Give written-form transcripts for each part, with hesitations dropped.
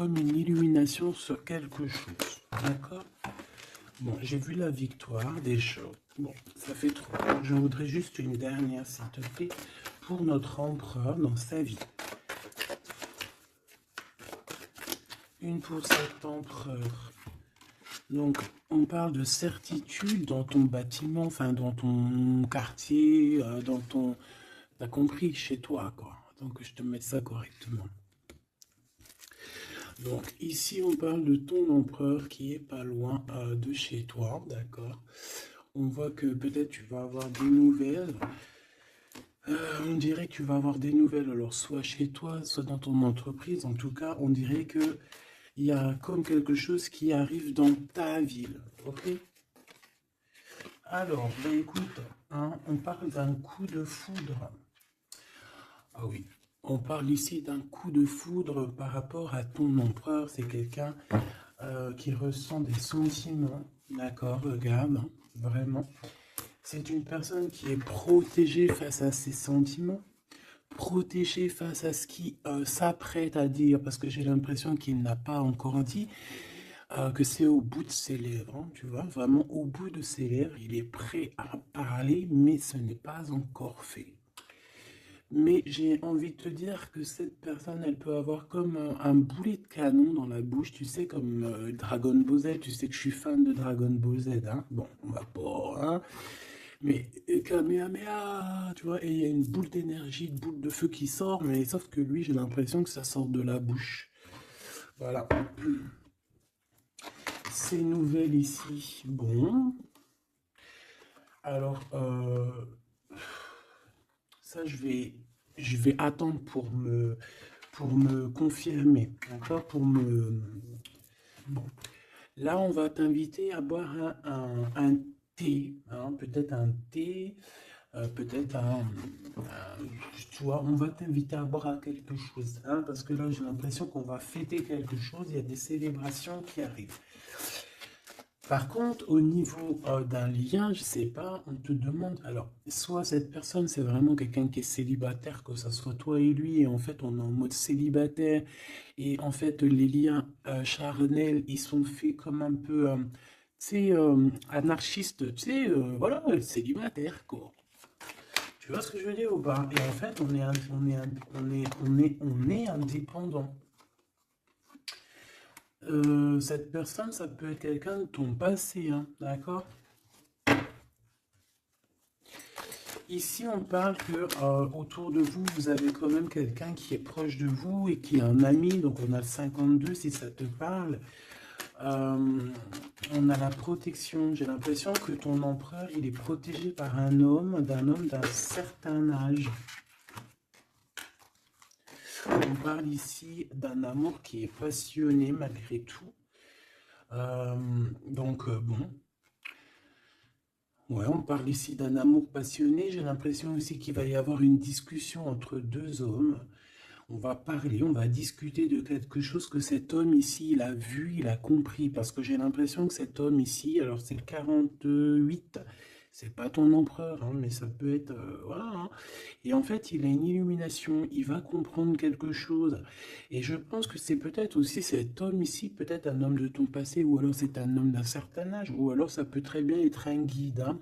comme une illumination sur quelque chose. D'accord? Bon, j'ai vu la victoire déjà. Bon, ça fait trop. Je voudrais juste une dernière, s'il te plaît, pour notre empereur dans sa vie. Une pour cet empereur. Donc, on parle de certitude dans ton bâtiment, enfin, dans ton quartier, dans ton... T'as compris, chez toi, quoi. Donc, je te mets ça correctement. Donc, ici, on parle de ton empereur qui est pas loin de chez toi, d'accord? On voit que peut-être tu vas avoir des nouvelles. On dirait que tu vas avoir des nouvelles, alors soit chez toi, soit dans ton entreprise. En tout cas, on dirait que il y a comme quelque chose qui arrive dans ta ville, ok? Alors, ben écoute, hein, on parle d'un coup de foudre. Ah oui, on parle ici d'un coup de foudre par rapport à ton empereur. C'est quelqu'un qui ressent des sentiments, d'accord? Regarde, hein, vraiment. C'est une personne qui est protégée face à ses sentiments, protégée face à ce qui s'apprête à dire, parce que j'ai l'impression qu'il n'a pas encore dit, que c'est au bout de ses lèvres, hein, tu vois, vraiment au bout de ses lèvres, il est prêt à parler, mais ce n'est pas encore fait. Mais j'ai envie de te dire que cette personne, elle peut avoir comme un boulet de canon dans la bouche, tu sais, comme Dragon Ball Z, tu sais que je suis fan de Dragon Ball Z, hein. Bon, on va pas, hein. Mais Kamehameha, tu vois, et il y a une boule d'énergie, une boule de feu qui sort, mais sauf que lui, j'ai l'impression que ça sort de la bouche. Voilà. Ces nouvelles ici, bon. Alors, ça, je vais attendre pour me confirmer, d'accord? Pour me... Bon. Là, on va t'inviter à boire un thé, hein, peut-être un thé, peut-être tu vois, on va t'inviter à boire quelque chose, hein, parce que là, j'ai l'impression qu'on va fêter quelque chose, il y a des célébrations qui arrivent. Par contre, au niveau d'un lien, je sais pas, on te demande, alors, soit cette personne, c'est vraiment quelqu'un qui est célibataire, que ça soit toi et lui, et en fait, on est en mode célibataire, et en fait, les liens charnels, ils sont faits comme un peu, tu sais, anarchistes, tu sais, voilà, célibataire, quoi. Tu vois ce que je veux dire ou pas? Et en fait, on est indépendant. Cette personne, ça peut être quelqu'un de ton passé, hein, d'accord? Ici, on parle que autour de vous, vous avez quand même quelqu'un qui est proche de vous et qui est un ami. Donc, on a le 52 si ça te parle. On a la protection. J'ai l'impression que ton empereur, il est protégé par un homme d'un certain âge. On parle ici d'un amour qui est passionné malgré tout. Bon. Ouais, on parle ici d'un amour passionné. J'ai l'impression aussi qu'il va y avoir une discussion entre deux hommes. On va parler, on va discuter de quelque chose que cet homme ici, il a vu, il a compris. Parce que j'ai l'impression que cet homme ici, alors c'est le 48, c'est pas ton empereur, hein, mais ça peut être... voilà, hein. Et en fait, il a une illumination, il va comprendre quelque chose. Et je pense que c'est peut-être aussi cet homme ici, peut-être un homme de ton passé, ou alors c'est un homme d'un certain âge, ou alors ça peut très bien être un guide, hein.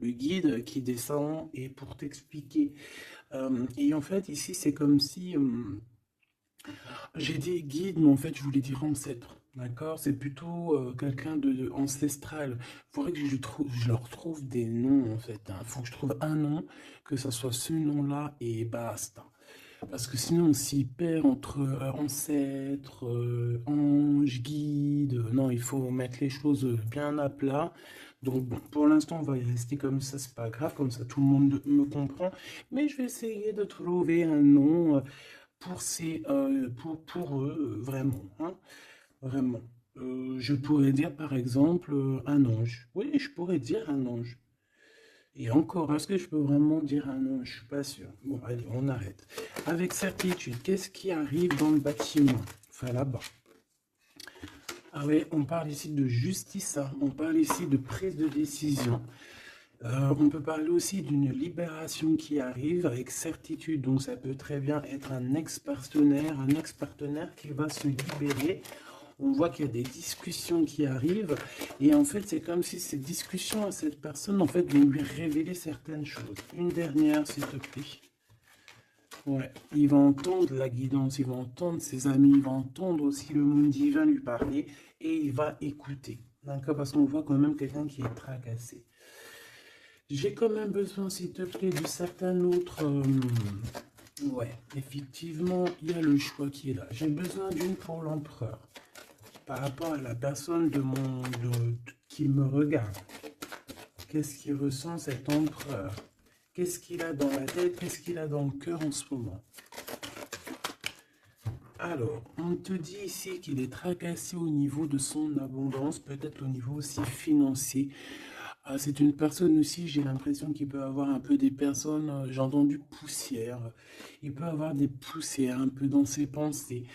Le guide qui descend et pour t'expliquer. Et en fait, ici, c'est comme si... j'ai dit guide, mais en fait, je voulais dire ancêtre. D'accord? C'est plutôt quelqu'un de ancestral. Il faudrait que je leur trouve des noms, en fait, hein. Il faut que je trouve un nom, que ça soit ce nom-là, et basta. Parce que sinon, on s'y perd entre ancêtre, ange, guide. Non, il faut mettre les choses bien à plat. Donc, bon, pour l'instant, on va y rester comme ça, c'est pas grave, comme ça tout le monde me comprend. Mais je vais essayer de trouver un nom pour eux, vraiment, hein, vraiment. Je pourrais dire par exemple un ange. Oui, je pourrais dire un ange. Et encore, est-ce que je peux vraiment dire un ange? Je suis pas sûr. Bon, allez, on arrête. Avec certitude, qu'est-ce qui arrive dans le bâtiment? Enfin, là-bas. Ah oui, on parle ici de justice, hein. On parle ici de prise de décision. On peut parler aussi d'une libération qui arrive avec certitude. Donc ça peut très bien être un ex-partenaire qui va se libérer. On voit qu'il y a des discussions qui arrivent et en fait c'est comme si ces discussions à cette personne en fait vont lui révéler certaines choses. Une dernière s'il te plaît. Ouais, il va entendre la guidance, il va entendre ses amis, il va entendre aussi le monde divin lui parler et il va écouter. D'accord? Parce qu'on voit quand même quelqu'un qui est tracassé. J'ai quand même besoin, s'il te plaît, de certains autres. Ouais, effectivement, il y a le choix qui est là. J'ai besoin d'une pour l'empereur. Par rapport à la personne qui me regarde. Qu'est-ce qu'il ressent cet empereur? Qu'est-ce qu'il a dans la tête? Qu'est-ce qu'il a dans le cœur en ce moment? Alors, on te dit ici qu'il est tracassé au niveau de son abondance, peut-être au niveau aussi financier. C'est une personne aussi, j'ai l'impression qu'il peut avoir un peu des personnes, j'ai entendu poussière, il peut avoir des poussières un peu dans ses pensées.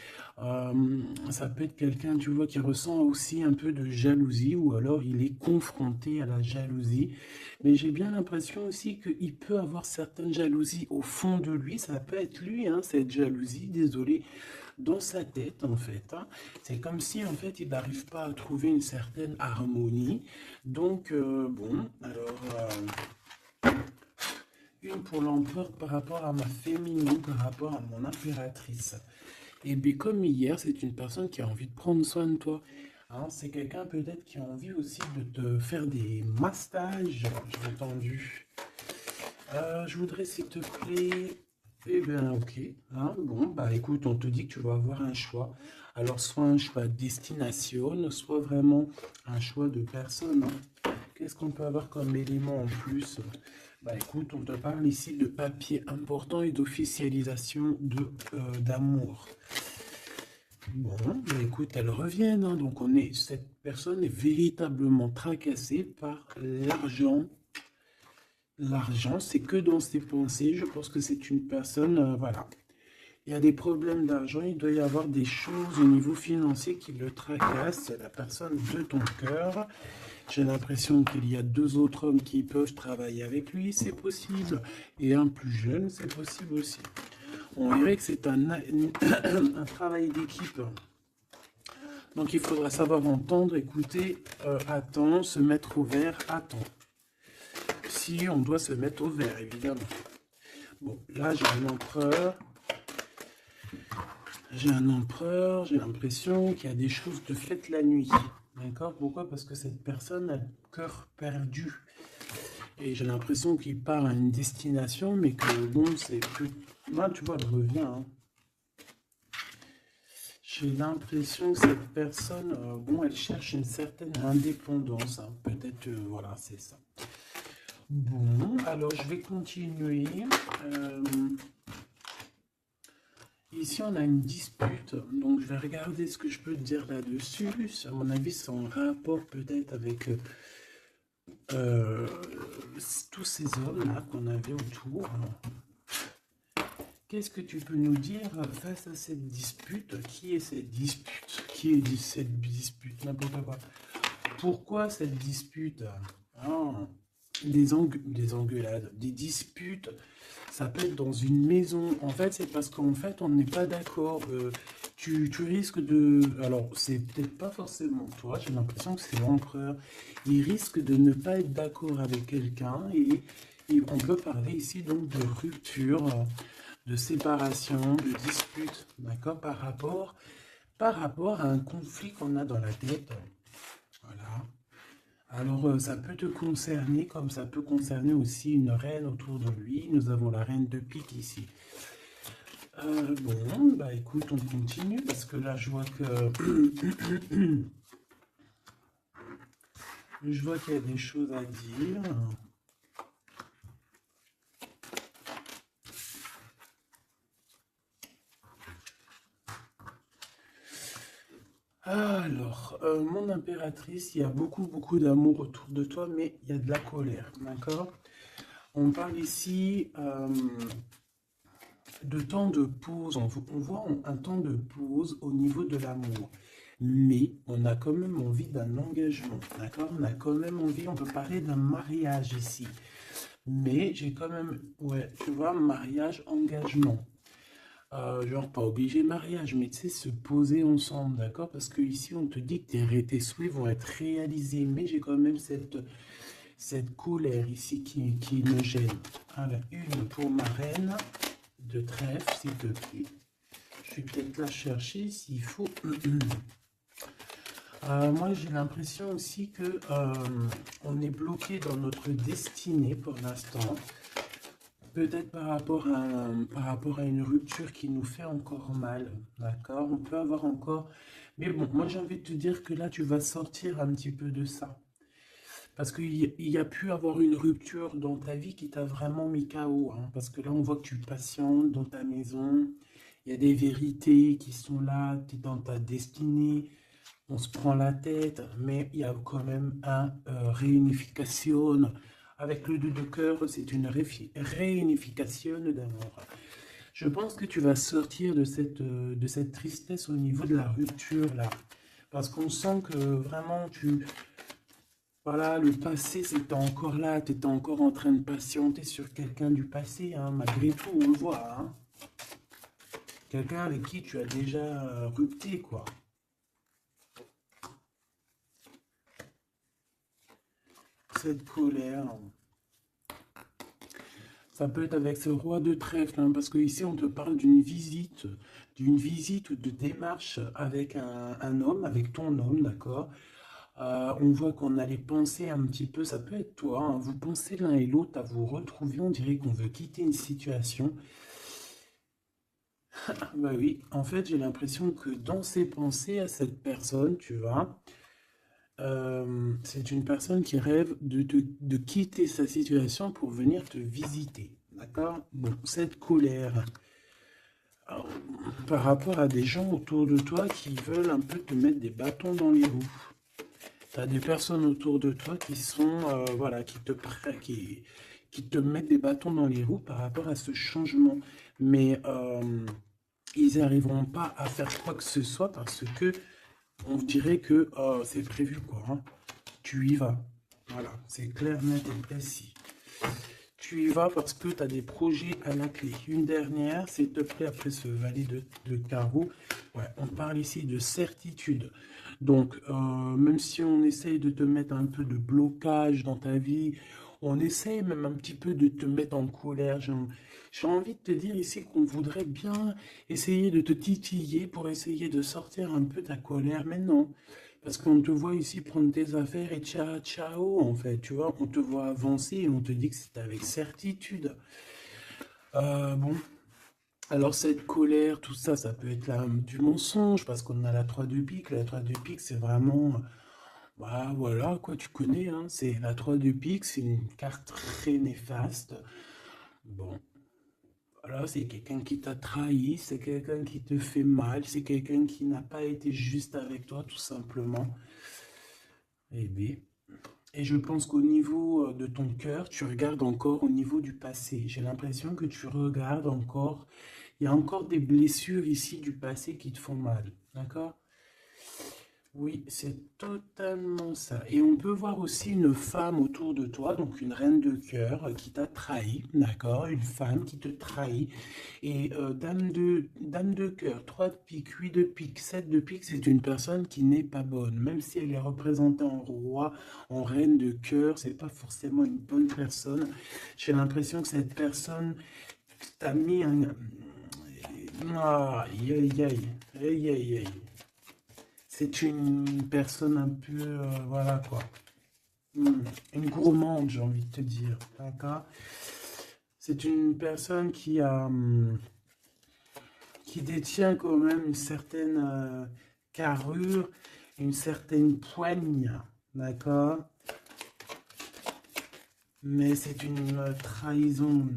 Ça peut être quelqu'un, tu vois, qui ressent aussi un peu de jalousie ou alors il est confronté à la jalousie. Mais j'ai bien l'impression aussi qu'il peut avoir certaines jalousies au fond de lui, ça peut être lui, hein, cette jalousie, désolé, dans sa tête en fait, hein. C'est comme si en fait il n'arrive pas à trouver une certaine harmonie. Donc bon, alors une pour l'empereur par rapport à ma féminine, par rapport à mon impératrice. Et bien comme hier, c'est une personne qui a envie de prendre soin de toi. Hein, c'est quelqu'un peut-être qui a envie aussi de te faire des massages, j'ai entendu. Je voudrais s'il te plaît. Eh bien, ok. Hein, bon, bah écoute, on te dit que tu vas avoir un choix. Alors, soit un choix destination, soit vraiment un choix de personne. Hein. Qu'est-ce qu'on peut avoir comme élément en plus? Bah écoute, on te parle ici de papier important et d'officialisation d'amour. Bon, bah écoute, elles reviennent. Hein, donc, cette personne est véritablement tracassée par l'argent. L'argent, c'est que dans ses pensées. Je pense que c'est une personne, voilà. Il y a des problèmes d'argent, il doit y avoir des choses au niveau financier qui le tracassent. C'est la personne de ton cœur. J'ai l'impression qu'il y a deux autres hommes qui peuvent travailler avec lui, c'est possible. Et un plus jeune, c'est possible aussi. On dirait que c'est un travail d'équipe. Donc il faudra savoir entendre, écouter, attends, se mettre au vert, attends. Si on doit se mettre au vert, évidemment. Bon, là j'ai un empereur. J'ai l'impression qu'il y a des choses de faites la nuit. D'accord? Pourquoi? Parce que cette personne a le cœur perdu. Et j'ai l'impression qu'il part à une destination, mais que bon, c'est plus. Là, tu vois, elle revient. Hein. J'ai l'impression que cette personne, bon, elle cherche une certaine indépendance. Hein. Peut-être, voilà, c'est ça. Bon, alors je vais continuer. Ici, on a une dispute, donc je vais regarder ce que je peux te dire là-dessus. À mon avis, c'est en rapport peut-être avec euh, tous ces hommes-là qu'on avait autour. Qu'est-ce que tu peux nous dire face à cette dispute? Qui est cette dispute? Qui est cette dispute? N'importe quoi. Pourquoi cette dispute? Ah, des engueulades, des disputes. Ça peut être dans une maison. En fait, c'est parce qu'en fait, on n'est pas d'accord. Tu risques de... Alors, c'est peut-être pas forcément toi. J'ai l'impression que c'est l'empereur. Il risque de ne pas être d'accord avec quelqu'un. Et on peut parler ici donc de rupture, de séparation, de dispute. D'accord? Par rapport à un conflit qu'on a dans la tête. Voilà. Alors, ça peut te concerner comme ça peut concerner aussi une reine autour de lui. Nous avons la reine de pique ici. Bon, bah écoute, on continue parce que là, je vois que... je vois qu'il y a des choses à dire. Alors, mon impératrice, il y a beaucoup d'amour autour de toi, mais il y a de la colère, d'accord? On parle ici de temps de pause. On voit un temps de pause au niveau de l'amour. mais on a quand même envie d'un engagement, d'accord? On a quand même envie, on peut parler d'un mariage ici. Mais j'ai quand même, ouais, tu vois, mariage, engagement. Genre, pas obligé mariage, mais tu sais, se poser ensemble, d'accord? Parce que ici, on te dit que tes souhaits vont être réalisés, mais j'ai quand même cette colère ici qui me gêne. Alors, une pour ma reine de trèfle, s'il te plaît. Je vais peut-être la chercher s'il faut. Moi, j'ai l'impression aussi que on est bloqué dans notre destinée pour l'instant. Peut-être par rapport à une rupture qui nous fait encore mal, d'accord? On peut avoir encore... Mais bon, moi j'ai envie de te dire que là, tu vas sortir un petit peu de ça. Parce qu'il y a pu avoir une rupture dans ta vie qui t'a vraiment mis KO, hein. Parce que là, on voit que tu patientes dans ta maison. Il y a des vérités qui sont là, tu es dans ta destinée. On se prend la tête, mais il y a quand même un réunification. Avec le 2 de cœur, c'est une réunification d'amour. Je pense que tu vas sortir de cette tristesse au niveau de la rupture là. Parce qu'on sent que vraiment voilà, le passé c'était encore là, tu étais encore en train de patienter sur quelqu'un du passé, hein, malgré tout, on le voit, hein. Quelqu'un avec qui tu as déjà rupté, quoi. Cette colère. Ça peut être avec ce roi de trèfle, hein, parce que ici on te parle d'une visite ou de démarche avec un homme, avec ton homme, d'accord? On voit qu'on a les pensées un petit peu, ça peut être toi, hein, vous pensez l'un et l'autre à vous retrouver, on dirait qu'on veut quitter une situation. Bah oui, en fait j'ai l'impression que dans ses pensées à cette personne, tu vois, c'est une personne qui rêve de quitter sa situation pour venir te visiter. D'accord? Bon, cette colère par rapport à des gens autour de toi qui veulent un peu te mettre des bâtons dans les roues. Tu as des personnes autour de toi qui sont, voilà, qui te mettent des bâtons dans les roues par rapport à ce changement. Mais ils n'arriveront pas à faire quoi que ce soit parce que on dirait que c'est prévu, quoi, hein. Tu y vas. Voilà, c'est clair, net et précis. Tu y vas parce que tu as des projets à la clé. Une dernière, s'il te plaît, après ce valet de carreau. Ouais, on parle ici de certitude. Donc, même si on essaye de te mettre un peu de blocage dans ta vie, on essaye même un petit peu de te mettre en colère. J'ai envie de te dire ici qu'on voudrait bien essayer de te titiller pour essayer de sortir un peu ta colère. Mais non, parce qu'on te voit ici prendre tes affaires et ciao, ciao, en fait, tu vois, on te voit avancer et on te dit que c'est avec certitude. Bon, alors cette colère, tout ça, ça peut être du mensonge, parce qu'on a la 3 de pique. La 3 de pique, c'est vraiment, bah voilà, quoi, tu connais, hein, c'est la 3 de pique, c'est une carte très néfaste. Bon, voilà, c'est quelqu'un qui t'a trahi, c'est quelqu'un qui te fait mal, c'est quelqu'un qui n'a pas été juste avec toi, tout simplement. Eh bien. Et je pense qu'au niveau de ton cœur, tu regardes encore au niveau du passé. J'ai l'impression que tu regardes encore. Il y a encore des blessures ici du passé qui te font mal. D'accord? Oui, c'est totalement ça. Et on peut voir aussi une femme autour de toi, donc une reine de cœur qui t'a trahi, d'accord? Une femme qui te trahit. Et dame de cœur, 3 de pique, 8 de pique, 7 de pique, c'est une personne qui n'est pas bonne. Même si elle est représentée en roi, en reine de cœur, c'est pas forcément une bonne personne. J'ai l'impression que cette personne t'a mis un... Aïe, aïe, aïe, aïe, aïe, aïe. C'est une personne un peu, voilà quoi, une gourmande, j'ai envie de te dire, d'accord? C'est une personne qui détient quand même une certaine carrure, une certaine poigne, d'accord? Mais c'est une trahison.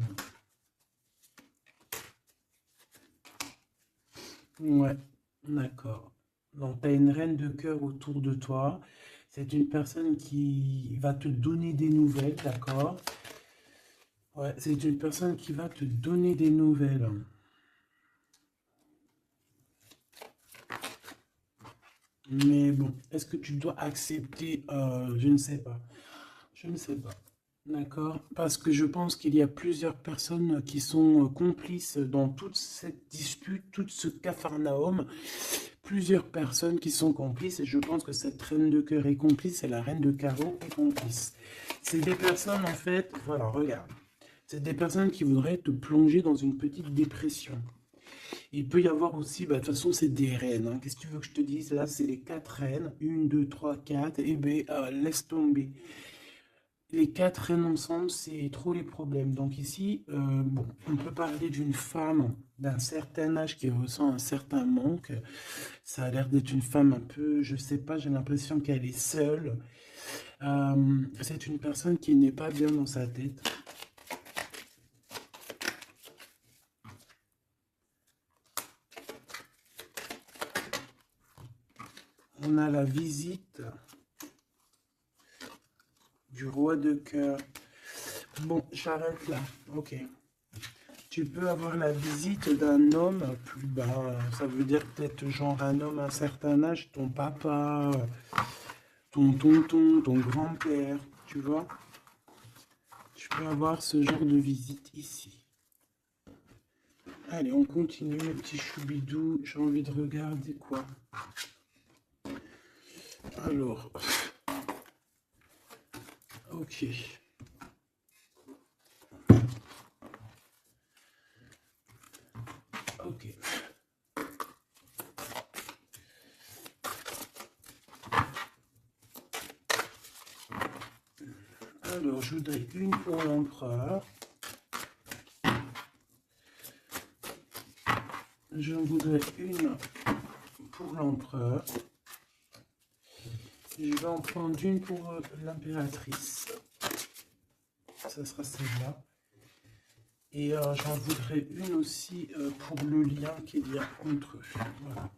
Ouais, d'accord. Donc, tu as une reine de cœur autour de toi. C'est une personne qui va te donner des nouvelles, d'accord? Ouais, c'est une personne qui va te donner des nouvelles. Mais bon, est-ce que tu dois accepter? Je ne sais pas. Je ne sais pas. D'accord? Parce que je pense qu'il y a plusieurs personnes qui sont complices dans toute cette dispute, tout ce capharnaüm. Plusieurs personnes qui sont complices et je pense que cette reine de cœur est complice et la reine de carreau est complice. C'est des personnes, en fait, voilà, regarde. C'est des personnes qui voudraient te plonger dans une petite dépression. Il peut y avoir aussi, bah, de toute façon, c'est des reines, hein. Qu'est-ce que tu veux que je te dise? Là, c'est les quatre reines. Une, deux, trois, quatre. Et ben, laisse tomber. Les quatre reines ensemble, c'est trop les problèmes. Donc ici, bon, on peut parler d'une femme d'un certain âge qui ressent un certain manque. Ça a l'air d'être une femme un peu, je sais pas, j'ai l'impression qu'elle est seule. C'est une personne qui n'est pas bien dans sa tête. On a la visite du roi de cœur. Bon, j'arrête là. Ok. Tu peux avoir la visite d'un homme plus bas. Ça veut dire peut-être genre un homme à un certain âge, ton papa, ton tonton, ton grand-père, tu vois. Tu peux avoir ce genre de visite ici. Allez, on continue, mes petits choubidous. J'ai envie de regarder quoi. Alors, ok. Ok. Alors, je voudrais une pour l'empereur. Je voudrais une pour l'empereur. Je vais en prendre une pour l'impératrice. Ça sera celle-là. Et j'en voudrais une aussi pour le lien qu'il y a entre eux. Voilà.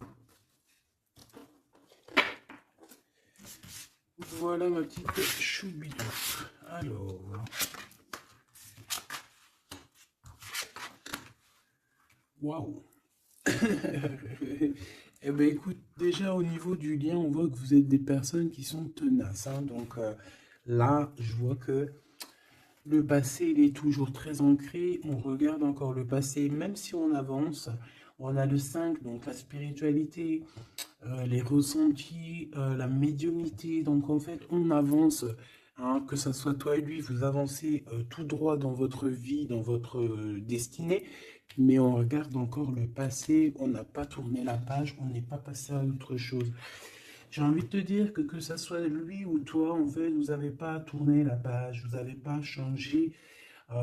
Voilà ma petite choubidou. Alors. Waouh. Eh bien, écoute, déjà au niveau du lien, on voit que vous êtes des personnes qui sont tenaces, hein. Donc là, je vois que le passé, il est toujours très ancré. On regarde encore le passé, même si on avance. On a le 5, donc la spiritualité, les ressentis, la médiumnité. Donc en fait, on avance, hein, que ce soit toi et lui, vous avancez tout droit dans votre vie, dans votre destinée. Mais on regarde encore le passé, on n'a pas tourné la page, on n'est pas passé à autre chose. J'ai envie de te dire que ce soit lui ou toi, en fait, vous n'avez pas tourné la page, vous n'avez pas changé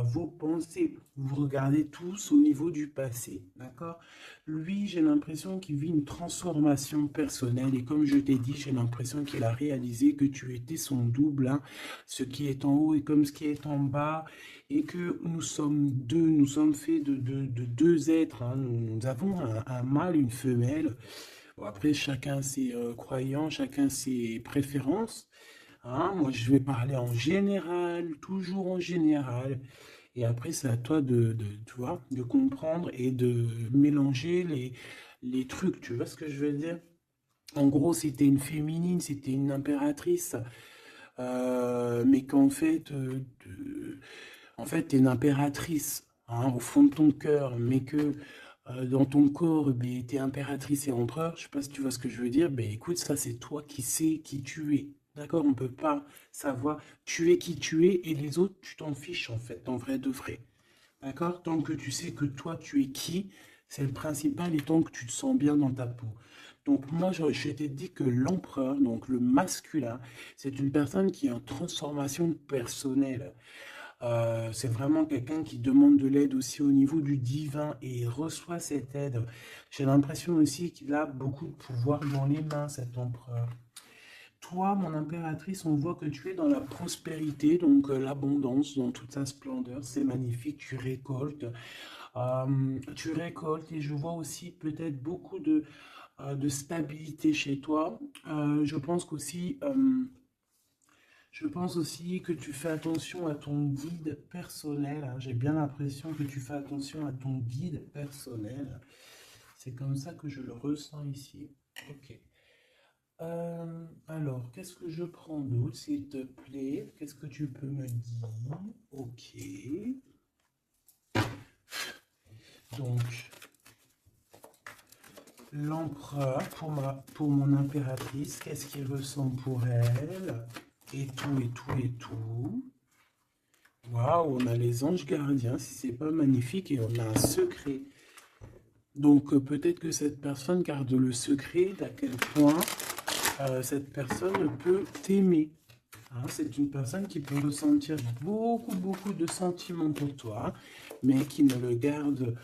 vos pensées. Vous regardez tous au niveau du passé, d'accord? Lui, j'ai l'impression qu'il vit une transformation personnelle et comme je t'ai dit, j'ai l'impression qu'il a réalisé que tu étais son double, hein. Ce qui est en haut est comme ce qui est en bas et que nous sommes deux, nous sommes faits de deux êtres, hein. Nous avons un mâle, une femelle. Bon, après, chacun ses croyants, chacun ses préférences, hein. Moi, je vais parler en général, toujours en général. Et après, c'est à toi tu vois, de comprendre et de mélanger les trucs. Tu vois ce que je veux dire? En gros, c'était une féminine, c'était une impératrice, mais qu'en fait, en fait, t'es une impératrice, hein, au fond de ton cœur, mais que dans ton corps, ben, t'es impératrice et empereur. Je sais pas si tu vois ce que je veux dire. Ben écoute, ça, c'est toi qui sais qui tu es. D'accord? On peut pas savoir. Tu es qui tu es et les autres, tu t'en fiches en fait, en vrai de vrai. D'accord? Tant que tu sais que toi, tu es qui, c'est le principal et tant que tu te sens bien dans ta peau. Donc moi, je t'ai dit que l'empereur, donc le masculin, c'est une personne qui est en transformation personnelle. C'est vraiment quelqu'un qui demande de l'aide aussi au niveau du divin et il reçoit cette aide. J'ai l'impression aussi qu'il a beaucoup de pouvoir dans les mains, cet empereur. Toi, mon impératrice, on voit que tu es dans la prospérité, donc l'abondance dans toute sa splendeur. C'est magnifique, tu récoltes et je vois aussi peut-être beaucoup de stabilité chez toi. Je pense qu'aussi, je pense aussi que tu fais attention à ton guide personnel, hein. J'ai bien l'impression que tu fais attention à ton guide personnel. C'est comme ça que je le ressens ici. Ok. Alors, qu'est-ce que je prends d'autre, s'il te plaît? Qu'est-ce que tu peux me dire? Ok. Donc, l'empereur pour mon impératrice, qu'est-ce qu'il ressent pour elle? Et tout, et tout, et tout. Waouh, on a les anges gardiens, si c'est pas magnifique, et on a un secret. Donc, peut-être que cette personne garde le secret d'à quel point cette personne peut t'aimer. Hein, c'est une personne qui peut ressentir beaucoup, beaucoup de sentiments pour toi, mais qui ne le garde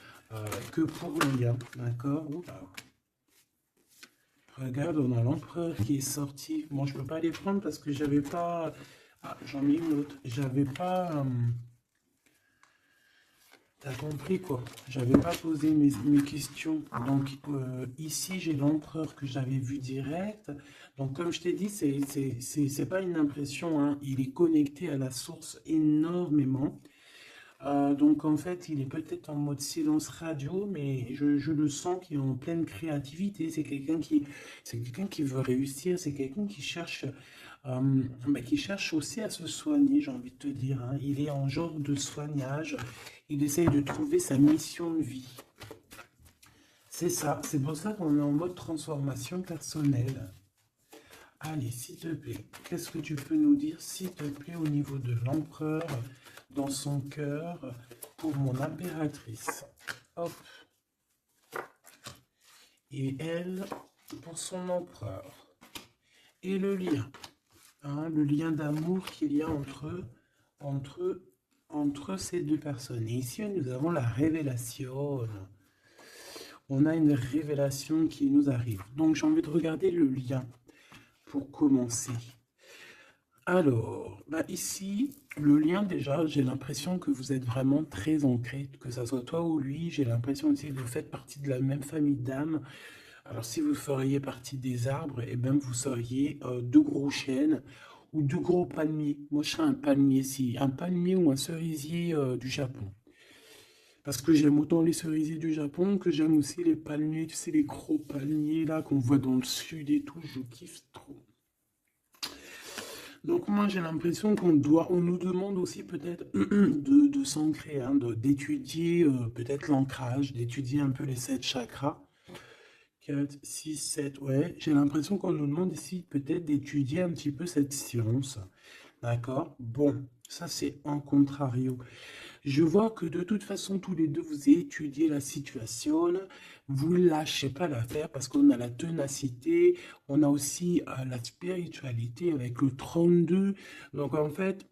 que pour lui. Hein, d'accord? Oula. Regarde, on a l'empereur qui est sorti. Bon, je peux pas les prendre parce que j'avais pas... Ah, j'en ai une autre. J'avais pas... T'as compris quoi? J'avais pas posé mes questions. Donc ici j'ai l'empereur que j'avais vu direct. Donc comme je t'ai dit, c'est pas une impression, hein. Il est connecté à la source énormément. Donc en fait, il est peut-être en mode silence radio, mais je le sens qu'il est en pleine créativité. C'est quelqu'un qui veut réussir, c'est quelqu'un qui cherche aussi à se soigner, j'ai envie de te dire. Hein. Il est en genre de soignage. Il essaye de trouver sa mission de vie. C'est ça. C'est pour ça qu'on est en mode transformation personnelle. Allez, s'il te plaît, qu'est-ce que tu peux nous dire, s'il te plaît, au niveau de l'empereur, dans son cœur, pour mon impératrice? Hop. Et elle, pour son empereur. Et le lien. Hein, le lien d'amour qu'il y a entre, entre ces deux personnes. Et ici, nous avons la révélation. On a une révélation qui nous arrive. Donc, j'ai envie de regarder le lien pour commencer. Alors, bah ici, le lien déjà, j'ai l'impression que vous êtes vraiment très ancrés, que ça soit toi ou lui. J'ai l'impression aussi que vous faites partie de la même famille d'âmes. Alors, si vous feriez partie des arbres, eh bien, vous seriez deux gros chênes ou deux gros palmiers. Moi, je serais un palmier, si, un palmier ou un cerisier du Japon. Parce que j'aime autant les cerisiers du Japon que j'aime aussi les palmiers, tu sais, les gros palmiers là qu'on voit dans le sud et tout, je kiffe trop. Donc moi j'ai l'impression on nous demande aussi peut-être de s'ancrer, hein, d'étudier peut-être l'ancrage, d'étudier un peu les 7 chakras. 4, 6, 7, ouais. J'ai l'impression qu'on nous demande ici peut-être d'étudier un petit peu cette science. D'accord? Bon, ça c'est en contrario. Je vois que de toute façon, tous les deux, vous étudiez la situation. Vous ne lâchez pas l'affaire parce qu'on a la ténacité, on a aussi la spiritualité avec le 32. Donc en fait,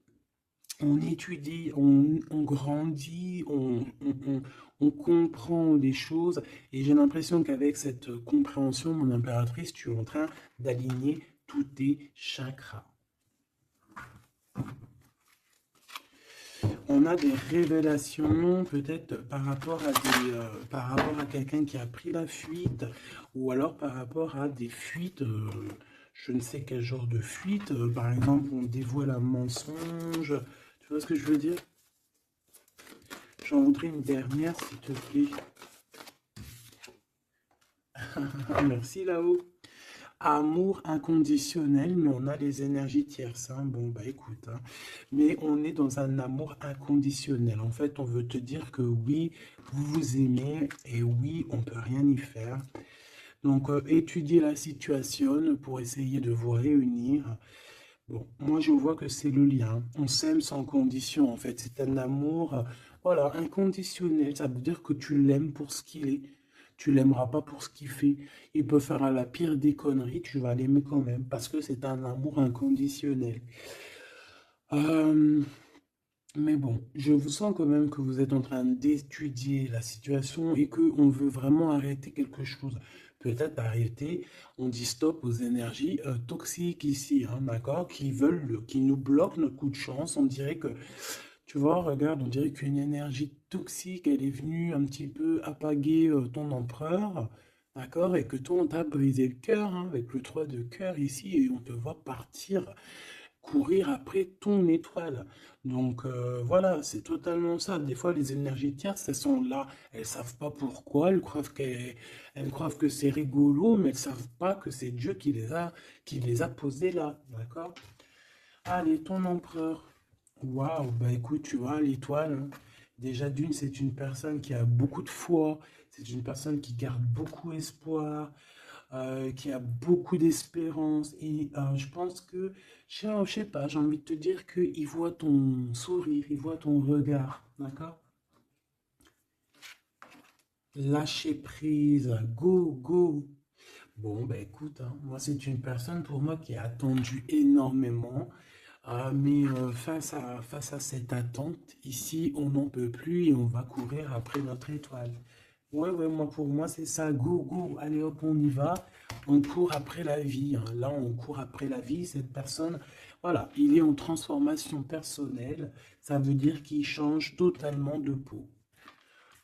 on étudie, on grandit, on comprend les choses. Et j'ai l'impression qu'avec cette compréhension, mon impératrice, tu es en train d'aligner tous tes chakras. On a des révélations peut-être par rapport à quelqu'un qui a pris la fuite ou alors par rapport à des fuites, je ne sais quel genre de fuite, par exemple on dévoile un mensonge, tu vois ce que je veux dire? J'en voudrais une dernière s'il te plaît. Merci là-haut. Amour inconditionnel, mais on a les énergies tierces. Hein. Bon, bah écoute, hein. Mais on est dans un amour inconditionnel. En fait, on veut te dire que oui, vous vous aimez et oui, on peut rien y faire. Donc, étudiez la situation pour essayer de vous réunir. Bon, moi je vois que c'est le lien. On s'aime sans condition, en fait. C'est un amour, voilà, inconditionnel. Ça veut dire que tu l'aimes pour ce qu'il est. Tu l'aimeras pas pour ce qu'il fait. Il peut faire la pire des conneries, tu vas l'aimer quand même, parce que c'est un amour inconditionnel. Euh, mais bon, je vous sens quand même que vous êtes en train d'étudier la situation et que on veut vraiment arrêter quelque chose. Peut-être arrêter, on dit stop aux énergies toxiques ici, hein, d'accord, qui nous bloquent notre coup de chance. On dirait que, tu vois, regarde, on dirait qu'une énergie toxique, elle est venue un petit peu apaguer ton empereur, d'accord, et que toi, on t'a brisé le cœur, hein, avec le 3 de cœur ici, et on te voit partir courir après ton étoile. Donc voilà, c'est totalement ça. Des fois, les énergies tierces, elles sont là, elles savent pas pourquoi, elles croient que c'est rigolo, mais elles savent pas que c'est Dieu qui les a posées là, d'accord? Allez, ton empereur. Waouh, bah écoute, tu vois, l'étoile, hein, déjà d'une, c'est une personne qui a beaucoup de foi, c'est une personne qui garde beaucoup espoir, qui a beaucoup d'espérance. Et je pense que, je sais pas, j'ai envie de te dire qu'il voit ton sourire, il voit ton regard, d'accord? Lâcher prise, go, go. Bon, bah écoute, hein, moi c'est une personne pour moi qui a attendu énormément. Mais face à cette attente, ici, on n'en peut plus et on va courir après notre étoile. Ouais, ouais, moi, pour moi, c'est ça. Go, go, allez hop, on y va. On court après la vie, hein. Là, on court après la vie. Cette personne, voilà, il est en transformation personnelle. Ça veut dire qu'il change totalement de peau.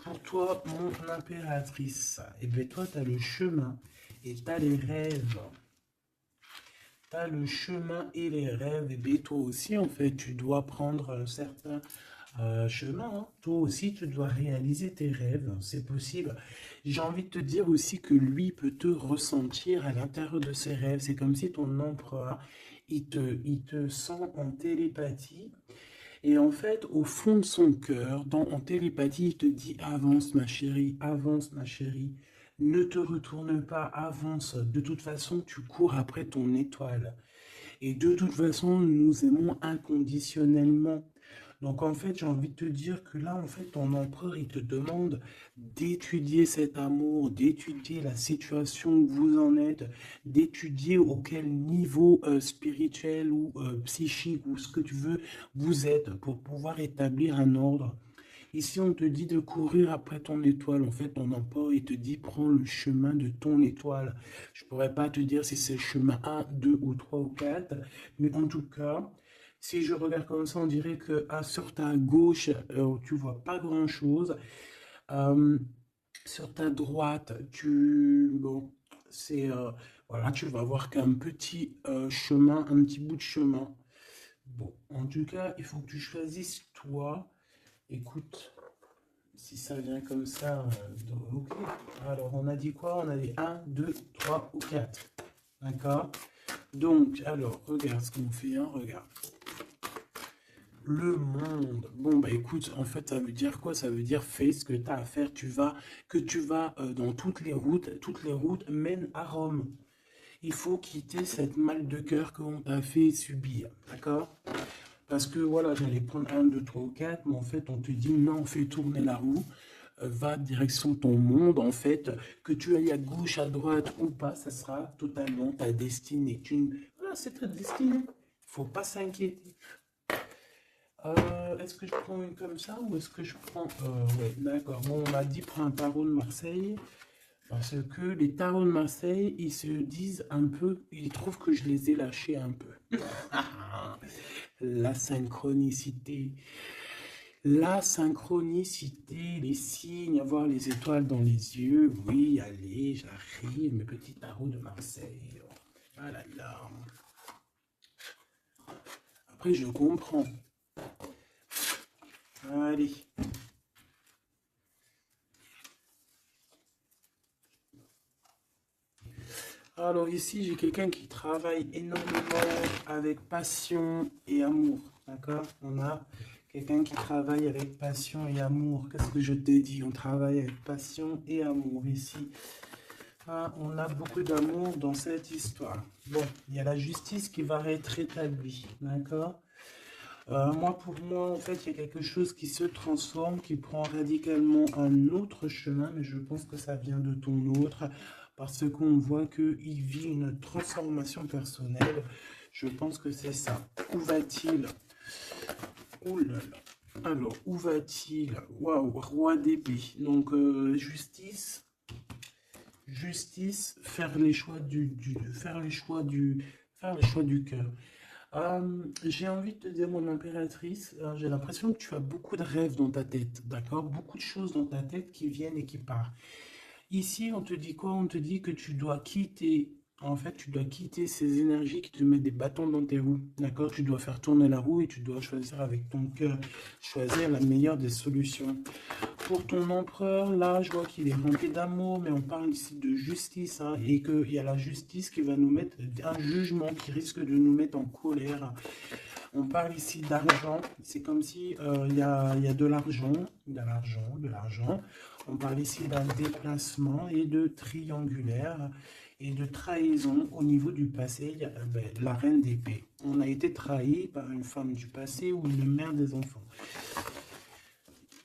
Pour toi, mon impératrice, et bien toi, tu as le chemin et tu as les rêves. T'as le chemin et les rêves, et bien toi aussi, en fait, tu dois prendre un certain chemin, hein. Toi aussi, tu dois réaliser tes rêves, c'est possible. J'ai envie de te dire aussi que lui peut te ressentir à l'intérieur de ses rêves. C'est comme si ton empereur, il te sent en télépathie. Et en fait, au fond de son cœur, en télépathie, il te dit avance ma chérie, ne te retourne pas, avance. De toute façon, tu cours après ton étoile. Et de toute façon, nous nous aimons inconditionnellement. Donc en fait, j'ai envie de te dire que là, en fait, ton empereur, il te demande d'étudier cet amour, d'étudier la situation où vous en êtes, d'étudier auquel niveau spirituel ou psychique ou ce que tu veux vous êtes pour pouvoir établir un ordre. Ici, on te dit de courir après ton étoile. En fait, ton empereur, il te dit prends le chemin de ton étoile. Je pourrais pas te dire si c'est le chemin un, 2 ou 3 ou 4, mais en tout cas, si je regarde comme ça, on dirait que sur ta gauche, tu vois pas grand-chose. Euh, Sur ta droite, bon, c'est, voilà, tu vas voir qu'un petit chemin, un petit bout de chemin. Bon, en tout cas, il faut que tu choisisses toi. Écoute, si ça vient comme ça, ok. Alors, on a dit quoi? On a dit un, 2, 3 ou 4. D'accord? Donc, alors, regarde ce qu'on fait, hein, regarde. Le monde. Bon, bah écoute, en fait, ça veut dire quoi? Ça veut dire fais ce que tu as à faire. Tu vas dans toutes les routes mènent à Rome. Il faut quitter cette mal de cœur qu'on t'a fait subir. D'accord? Parce que voilà, j'allais prendre un, 2, 3 ou 4, mais en fait, on te dit non, fais tourner la roue, va direction ton monde, en fait, que tu ailles à gauche, à droite ou pas, ça sera totalement ta destinée. Voilà, c'est ta destinée. Faut pas s'inquiéter. Est-ce que je prends une comme ça ou est-ce que je prends... ouais, d'accord. Bon, on m'a dit prends un tarot de Marseille. Parce que les tarots de Marseille, ils se disent un peu, ils trouvent que je les ai lâchés un peu. La synchronicité. La synchronicité, les signes, avoir les étoiles dans les yeux. Oui, allez, j'arrive, mes petits tarots de Marseille. Ah là là. Après, je comprends. Allez. Alors ici, j'ai quelqu'un qui travaille énormément avec passion et amour. D'accord? On a quelqu'un qui travaille avec passion et amour. Qu'est-ce que je t'ai dit? On travaille avec passion et amour ici. Ah, on a beaucoup d'amour dans cette histoire. Bon, il y a la justice qui va être rétablie. D'accord? Moi, pour moi, en fait, il y a quelque chose qui se transforme, qui prend radicalement un autre chemin, mais je pense que ça vient de ton autre, parce qu'on voit qu'il vit une transformation personnelle. Je pense que c'est ça. Où va-t-il? Ouh là là. Alors, où va-t-il? Waouh, roi d'épée. Donc, justice, faire les choix faire les choix du cœur. J'ai envie de te dire, mon impératrice, j'ai l'impression que tu as beaucoup de rêves dans ta tête, d'accord? Beaucoup de choses dans ta tête qui viennent et qui partent. Ici, on te dit quoi? On te dit que tu dois quitter En fait, tu dois quitter ces énergies qui te mettent des bâtons dans tes roues. D'accord? Tu dois faire tourner la roue et tu dois choisir avec ton cœur, choisir la meilleure des solutions. Pour ton empereur, là, je vois qu'il est rempli d'amour, mais on parle ici de justice, hein, et qu'il y a la justice qui va nous mettre un jugement qui risque de nous mettre en colère. On parle ici d'argent. C'est comme si il y a de l'argent, de l'argent. On parle ici d'un déplacement et de triangulaire et de trahison au niveau du passé. Il y a la reine d'épée. On a été trahi par une femme du passé ou une mère des enfants.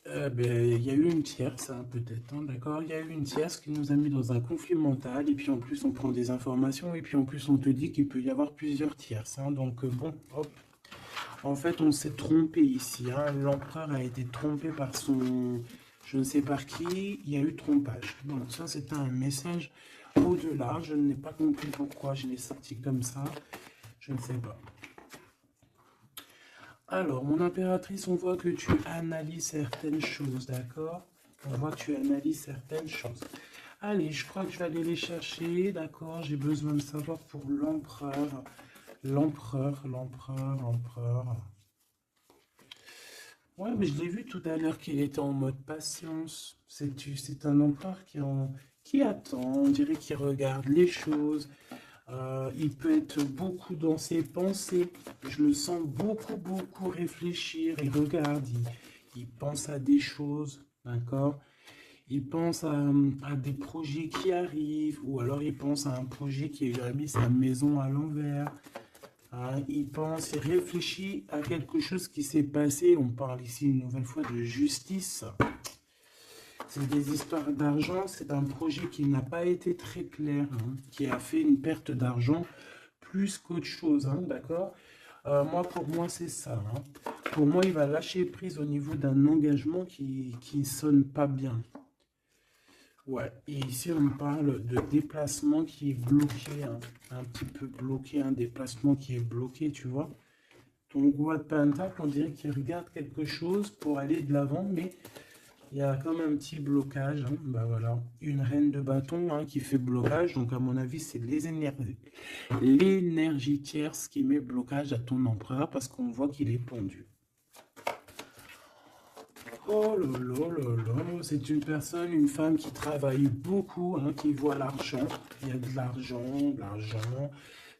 Il y a eu une tierce, hein, peut-être, hein, d'accord? Il y a eu une tierce qui nous a mis dans un conflit mental, et puis en plus on prend des informations, et puis en plus on te dit qu'il peut y avoir plusieurs tierces, hein, donc bon, hop. En fait, on s'est trompé ici, hein. L'empereur a été trompé par son... Je ne sais par qui, il y a eu trompage. Donc ça, c'était un message au-delà. Je n'ai pas compris pourquoi je l'ai sorti comme ça. Je ne sais pas. Alors, mon impératrice, on voit que tu analyses certaines choses, d'accord? On voit que tu analyses certaines choses. Allez, je crois que je vais aller les chercher, d'accord? J'ai besoin de savoir pour l'empereur. L'empereur. Ouais, mais je l'ai vu tout à l'heure qu'il était en mode patience. C'est un empereur qui attend, on dirait qu'il regarde les choses. Il peut être beaucoup dans ses pensées. Je le sens beaucoup réfléchir. Il regarde, il pense à des choses, d'accord? Il pense à des projets qui arrivent, ou alors il pense à un projet qui a mis sa maison à l'envers. Hein, il pense, il réfléchit à quelque chose qui s'est passé. On parle ici une nouvelle fois de justice. C'est des histoires d'argent. C'est un projet qui n'a pas été très clair, hein, qui a fait une perte d'argent plus qu'autre chose, hein, d'accord? Pour moi, c'est ça. Hein. Pour moi, il va lâcher prise au niveau d'un engagement qui ne sonne pas bien. Ouais, et ici on parle de déplacement qui est bloqué, hein, un petit peu bloqué, un déplacement qui est bloqué, tu vois. Donc roi de Pentacle, on dirait qu'il regarde quelque chose pour aller de l'avant, mais il y a comme un petit blocage. Hein. Bah voilà, une reine de bâton, hein, qui fait blocage. Donc à mon avis, c'est l'énergie tierce qui met blocage à ton empereur parce qu'on voit qu'il est pendu. Oh là, c'est une personne, une femme qui travaille beaucoup, hein, qui voit l'argent. Il y a de l'argent.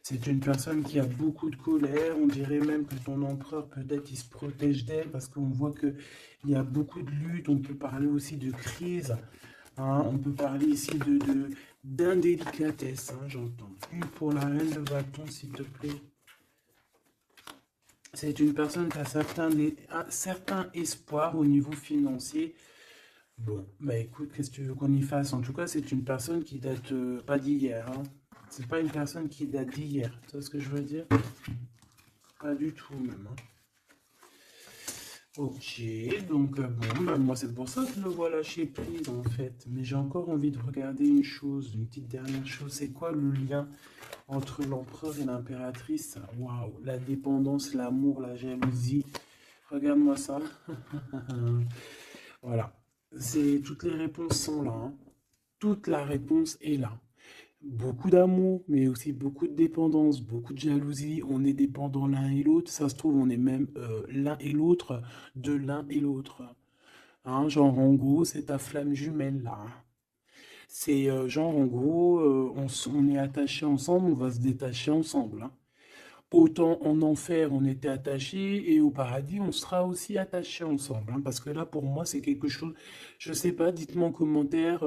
C'est une personne qui a beaucoup de colère. On dirait même que ton empereur, peut-être, il se protège d'elle parce qu'on voit qu'il y a beaucoup de luttes. On peut parler aussi de crise. Hein, on peut parler ici d'indélicatesse, hein, j'entends. Une pour la reine de bâton, s'il te plaît. C'est une personne qui a un certain espoir au niveau financier. Bon, bah écoute, qu'est-ce que tu veux qu'on y fasse? En tout cas, c'est une personne qui date pas d'hier. Hein. C'est pas une personne qui date d'hier. Tu vois ce que je veux dire? Pas du tout même. Hein. Ok, donc bon, bah, moi c'est pour ça que je le vois lâcher prise en fait. Mais j'ai encore envie de regarder une chose, une petite dernière chose. C'est quoi le lien entre l'empereur et l'impératrice? Waouh, la dépendance, l'amour, la jalousie. Regarde-moi ça. Voilà. Toutes les réponses sont là. Hein. Toute la réponse est là. Beaucoup d'amour, mais aussi beaucoup de dépendance, beaucoup de jalousie. On est dépendants l'un et l'autre. Ça se trouve, on est même l'un et l'autre de l'un et l'autre. Hein, genre, en gros, c'est ta flamme jumelle là. Hein. C'est genre, en gros, on est attachés ensemble, on va se détacher ensemble. Hein. Autant en enfer, on était attachés, et au paradis, on sera aussi attachés ensemble. Hein, parce que là, pour moi, c'est quelque chose, je sais pas, dites-moi en commentaire,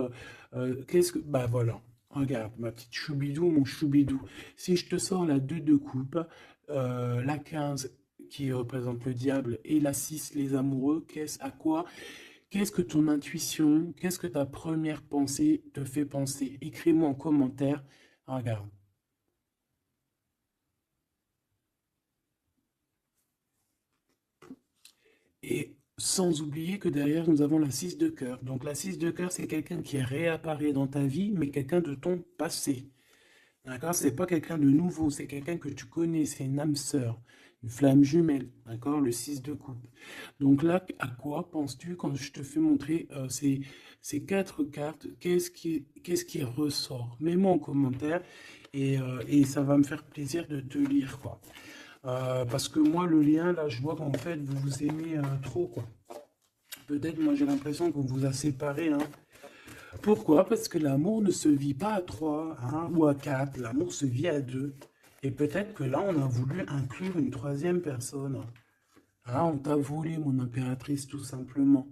qu'est-ce que... Bah voilà, regarde, ma petite choubidou, mon choubidou. Si je te sors la 2 de coupe, la 15 qui représente le diable, et la 6 les amoureux, qu'est-ce que ton intuition, qu'est-ce que ta première pensée te fait penser? Écris-moi en commentaire, regarde. Et sans oublier que derrière, nous avons la 6 de cœur. Donc la 6 de cœur, c'est quelqu'un qui réapparaît dans ta vie, mais quelqu'un de ton passé. D'accord? C'est pas quelqu'un de nouveau, c'est quelqu'un que tu connais, c'est une âme sœur, une flamme jumelle. D'accord? Le 6 de coupe. Donc là, à quoi penses-tu quand je te fais montrer ces 4 cartes? Qu'est-ce qui ressort? Mets-moi en commentaire. Et ça va me faire plaisir de te lire, quoi. Parce que moi, le lien, là, je vois qu'en fait, vous vous aimez trop, quoi. Peut-être, moi, j'ai l'impression qu'on vous a séparés, hein. Pourquoi? Parce que l'amour ne se vit pas à trois, hein, ou à quatre. L'amour se vit à deux. Et peut-être que là, on a voulu inclure une troisième personne. Ah, on t'a volé, mon impératrice, tout simplement.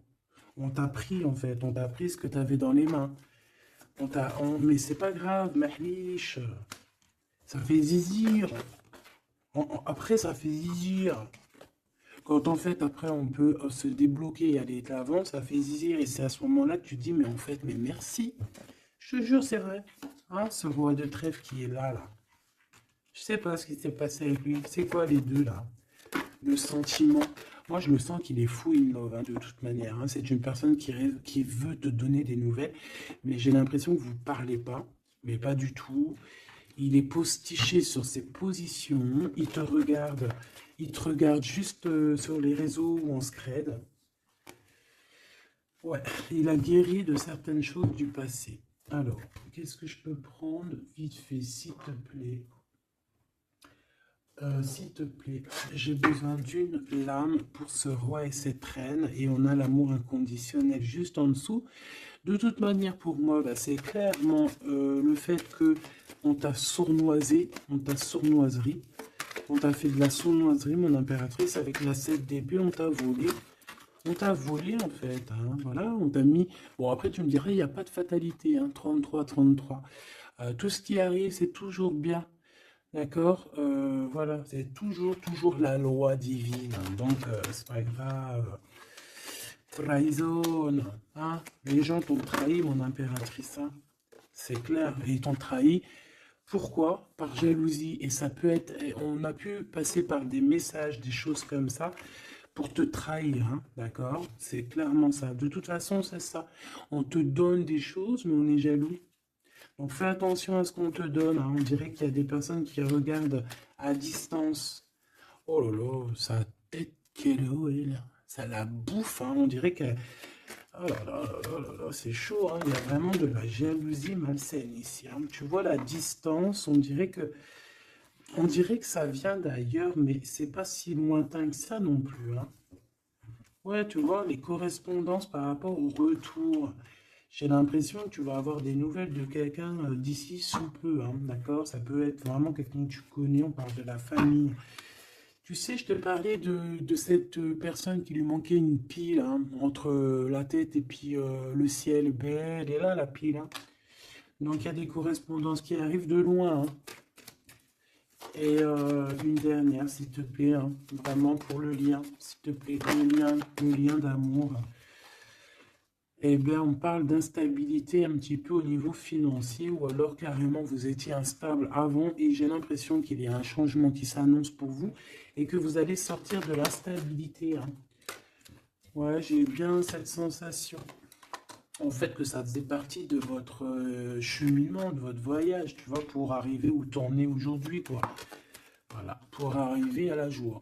On t'a pris, en fait. On t'a pris ce que tu avais dans les mains. Mais c'est pas grave, mahlish. Ça fait zizir. Après, ça fait zizir. Quand en fait, après, on peut se débloquer et aller de l'avant, ça fait zizir. Et c'est à ce moment-là que tu te dis, mais en fait, mais merci. Je te jure, c'est vrai. Hein, ce roi de trèfle qui est là, là. Je sais pas ce qui s'est passé avec lui. C'est quoi les deux, là? Le sentiment. Moi, je le sens qu'il est fou in love, hein, de toute manière. Hein. C'est une personne qui veut te donner des nouvelles. Mais j'ai l'impression que vous ne parlez pas. Mais pas du tout. Il est postiché sur ses positions. Il te regarde. Il te regarde juste sur les réseaux où on se crède. Ouais, il a guéri de certaines choses du passé. Alors, qu'est-ce que je peux prendre vite fait, s'il te plaît? S'il te plaît, j'ai besoin d'une lame pour ce roi et cette reine, et on a l'amour inconditionnel juste en dessous. De toute manière, pour moi, bah, c'est clairement le fait que on t'a sournoisé, on t'a sournoiserie, on t'a fait de la sournoiserie, mon impératrice, avec la 7 d'épée, on t'a volé. On t'a volé en fait, hein, voilà, on t'a mis... Bon, après tu me dirais, il n'y a pas de fatalité, hein, 33, 33. Tout ce qui arrive, c'est toujours bien. D'accord, voilà, c'est toujours la loi divine, hein. Donc c'est pas grave. Trahison, hein. Les gens t'ont trahi, mon impératrice, hein. C'est clair, et ils t'ont trahi. Pourquoi? Par jalousie. Et ça peut être, on a pu passer par des messages, des choses comme ça, pour te trahir, hein, d'accord? C'est clairement ça. De toute façon, c'est ça. On te donne des choses, mais on est jaloux. Donc fais attention à ce qu'on te donne, hein. On dirait qu'il y a des personnes qui regardent à distance. Oh là là, sa tête qu'elle est là. Ça la bouffe, hein. On dirait qu'elle... Oh là là, oh là là, c'est chaud, hein. Il y a vraiment de la jalousie malsaine ici, hein. Tu vois la distance, on dirait que ça vient d'ailleurs, mais c'est pas si lointain que ça non plus, hein. Ouais, tu vois, les correspondances par rapport au retour. J'ai l'impression que tu vas avoir des nouvelles de quelqu'un d'ici sous peu, hein, d'accord? Ça peut être vraiment quelqu'un que tu connais, on parle de la famille. Tu sais, je te parlais de cette personne qui lui manquait une pile, hein, entre la tête et puis le ciel. Ben, elle est là, la pile, hein. Donc, il y a des correspondances qui arrivent de loin, hein. Et une dernière, s'il te plaît, hein, vraiment pour le lien, s'il te plaît, le lien d'amour. Eh bien, on parle d'instabilité un petit peu au niveau financier, ou alors carrément vous étiez instable avant, et j'ai l'impression qu'il y a un changement qui s'annonce pour vous, et que vous allez sortir de l'instabilité, hein. Ouais, j'ai bien cette sensation. En fait, que ça faisait partie de votre cheminement, de votre voyage, tu vois, pour arriver où t'en es aujourd'hui, quoi. Voilà, pour arriver à la joie.